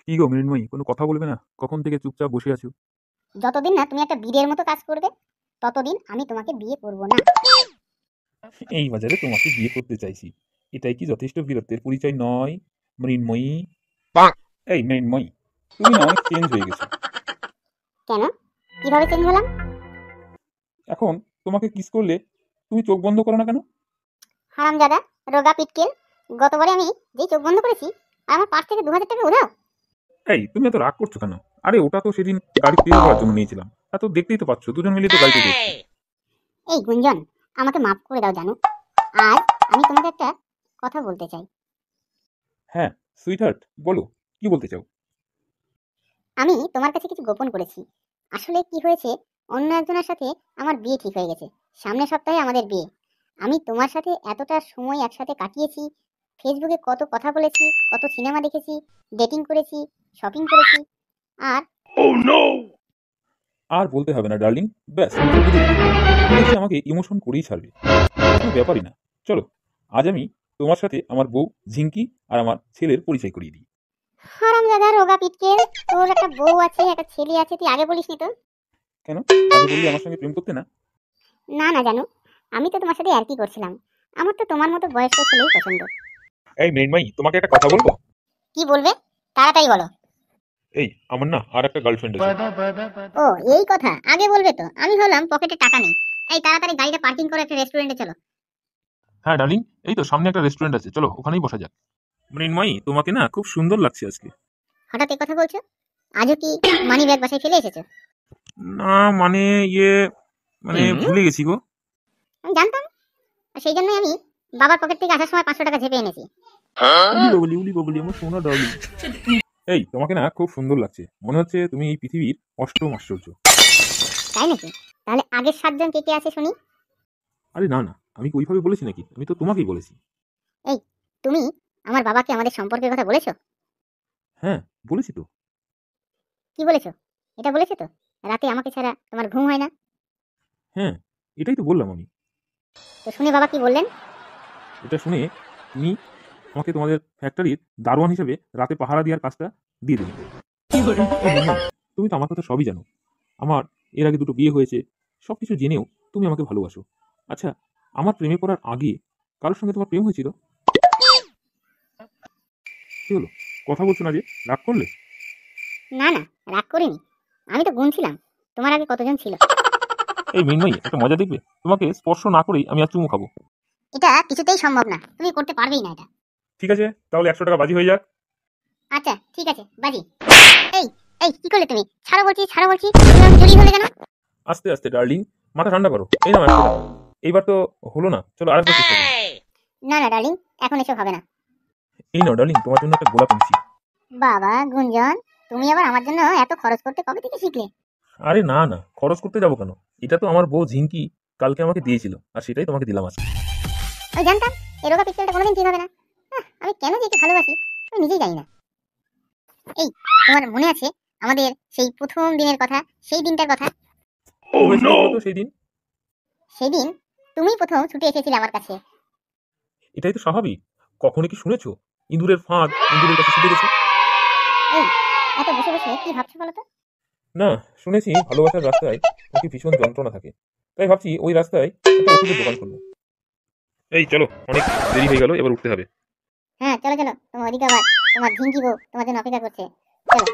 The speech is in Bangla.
কি গো মৃন্ময়ী, কোনো কথা বলবে না? কখন থেকে চুপচাপ বসে আছো? যতদিন না তুমি একটা বীরের মতো কাজ করবে ততদিন আমি তোমাকে বিয়ে করব না। এই বাজারে তোমাকে বিয়ে করতে চাইছি, এটাই কি যথেষ্ট বীরত্বের পরিচয় নয় মৃন্ময়ী? এই মৃন্ময়ী, তুমি না অনেক চেঞ্জ হয়ে গেছো। কেন? কিভাবে চেঞ্জ হলাম? এখন তোমাকে কিস করলে তুমি চোখ বন্ধ করো না কেন? হারামজাদা, রোগা পিটকেল, গতবারে আমি যেই চোখ বন্ধ করেছি আর আমার পাশ থেকে 2000 টাকা উধাও। এই তুমি এত রাগ করছো কেন? আরে ওটা তো সেদিন গাড়ি তেল করার জন্য নিয়েছিলাম, তা তো দেখতেই তো পাচ্ছ দুজন মিলে তো গাড়িতে যাচ্ছি। এই গুঞ্জন, আমাকে মাফ করে দাও জানো। আজ আমি তোমাকে একটা কথা বলতে চাই। হ্যাঁ সুইটহার্ট, বলো, কি বলতে চাও? আমি তোমার কাছে কিছু গোপন করেছি। আসলে কি হয়েছে, অন্য একজনের সাথে আমার বিয়ে ঠিক হয়ে গেছে। সামনের সপ্তাহে আমাদের বিয়ে। আমি তোমার সাথে এতটা সময় একসাথে কাটিয়েছি, ফেসবুকে কত কথা বলেছি, কত সিনেমা দেখেছি, ডেটিং করেছি, শপিং করেছি। আর আর বলতে হবে না ডার্লিং, ব্যাস আমি তো বুঝে গেছি। তুমি এসে আমাকে ইমোশন করেই ছাড়বে, কোনো ব্যাপারই না। চলো, আজ আমি তোমার সাথে আমার বউ ঝিঙ্কি আর আমার ছেলের পরিচয় করিয়ে দিই। হারামজাদা রোগা পিটকেল, তোর একটা বউ আছে, একটা ছেলে আছে, তুই আগে বলিসনি তো? কেন, আগে বললি আমার সঙ্গে প্রেম করতে না? না না জানো, আমি তো তোমার সাথে আর কি করছিলাম। আমার তো তোমার মতো বয়স্ক ছেলেই পছন্দ। এই মৃন্ময়ী, তোমাকে একটা কথা বলবো? কি বলবে? তাড়াতাড়ি বলো। এই আমার না আর একটা গার্লফ্রেন্ড আছে। ও, এই কথা আগে বলবে তো? আমি ভাবলাম পকেটে টাকা নেই। এই তাড়াতাড়ি গাড়িটা পার্কিং করে একটা রেস্টুরেন্টে চলো। হ্যাঁ ডার্লিং, এই তো সামনে একটা রেস্টুরেন্ট আছে, চলো ওখানেই বসা যাক। মৃন্ময়ী, তোমাকে না খুব সুন্দর লাগছে আজকে। হঠাৎ এই কথা বলছো? আজও কি মানি ব্যাগ বাসায় ফেলে এসেছো? না মানে ইয়ে, মানে ভুলে গেছি গো। আমি জানতাম, আর সেই জন্যই আমি বাবার পকেট থেকে আসার সময় 500 টাকা ঝেপে এনেছি। উলি ববলি আমার সোনা ডার্লিং। এই তোমাকে না খুব সুন্দর লাগছে, মনে হচ্ছে তুমি এই পৃথিবীর অষ্টম আশ্চর্য। তাই নাকি? তাহলে আগের 7 জন কে কে আছে শুনি। আরে না না, আমি কি ওইভাবে বলেছি নাকি? আমি তো তোমাকেই বলেছি। এই, তুমি আমার বাবাকে আমাদের সম্পর্কের কথা বলেছো? হ্যাঁ বলেছি তো। কি বলেছো? এটা বলেছো তো রাতে আমাকে ছাড়া তোমার ঘুম হয় না? হ্যাঁ, এটাই তো বললাম আমি। তো শুনে বাবা কি বললেন? এটা শুনে তুমি আমাকে তোমাদের ফ্যাক্টরির দারোয়ান হিসেবে রাতে পাহারা দেওয়ার কাজটা দিয়ে দিলে। তুমি তো আমার কথা সবই জানো। আমার এর আগে দুটো বিয়ে হয়েছে, সবকিছু জেনেও তুমি আমাকে ভালোবাসো। আচ্ছা, আমার প্রেমে পড়ার আগে কারোর সঙ্গে তোমার প্রেম হয়েছিল? কি হলো, কথা বলছো না যে? রাগ করলে? না না, রাগ করিনি। আমি তো গুনছিলাম তোমার আগে কতজন ছিল। এই মৃন্ময়ী, একটা মজা দেখবে? তোমাকে স্পর্শ না করেই আমি আর চুমু খাবো। এটা কিছুতেই সম্ভব না, তুমি করতে পারবেই না এটা। ঠিক আছে, তাহলে 100 টাকা বাজি হয়ে যাক। আচ্ছা ঠিক আছে, বাজি। এই, এই কি করলে তুমি? ছাড়ো বলছি, ছাড়ো বলছি, তুমি আমাকে জড়িয়ে ধরলে কেন? আস্তে আস্তে ডার্লিং, মাথা ঠান্ডা করো। এই নাও 100 টাকা। এইবার তো হলো না, চলো আরেকবার চেষ্টা করো। না না ডার্লিং, এখন এসব হবে না। এই নাও ডার্লিং, তোমার জন্য একটা গোলাপ এনেছি। বাবা গুঞ্জন, তুমি আবার আমার জন্য এত খরচ করতে কবে থেকে শিখলে? আরে না না, খরচ করতে যাবো কেন? এটা তো আমার বউ ঝিঙ্কি কালকে আমাকে দিয়েছিল, আর সেটাই তোমাকে দিলাম আজকে। আমি জানতাম এরকম পিক্সেলটা কোনোদিন ঠিক হবে না। আমি কেন যে একে ভালোবাসি আমি নিজেই জানি না। এই, তোমার মনে আছে আমাদের সেই প্রথম দিনের কথা, সেই দিনটার কথা? কি হয়েছিল বলো তো সেই দিন? সেদিন তুমি প্রথম ছুটে এসেছিলে আমার কাছে। এটাই তো স্বাভাবিক। কখনো কি শুনেছো ইঁদুরের ফাঁদ ইঁদুরের কাছে ছুটে গেছে? এই, এত বসে বসে কি ভাবছো বলো তো? না, শুনেছি ভালোবাসার রাস্তায় নাকি ভীষণ যন্ত্রণা থাকে, তাই ভাবছি ওই রাস্তায় একটা ওষুধের দোকান খুলবো। এই চলো, অনেক দেরি হয়ে গেল, এবার উঠতে হবে। হ্যাঁ চলো চলো, তোমার ওদিকে আবার তোমার ঝিঙ্কি বউ তোমার জন্য অপেক্ষা করছে। চলো।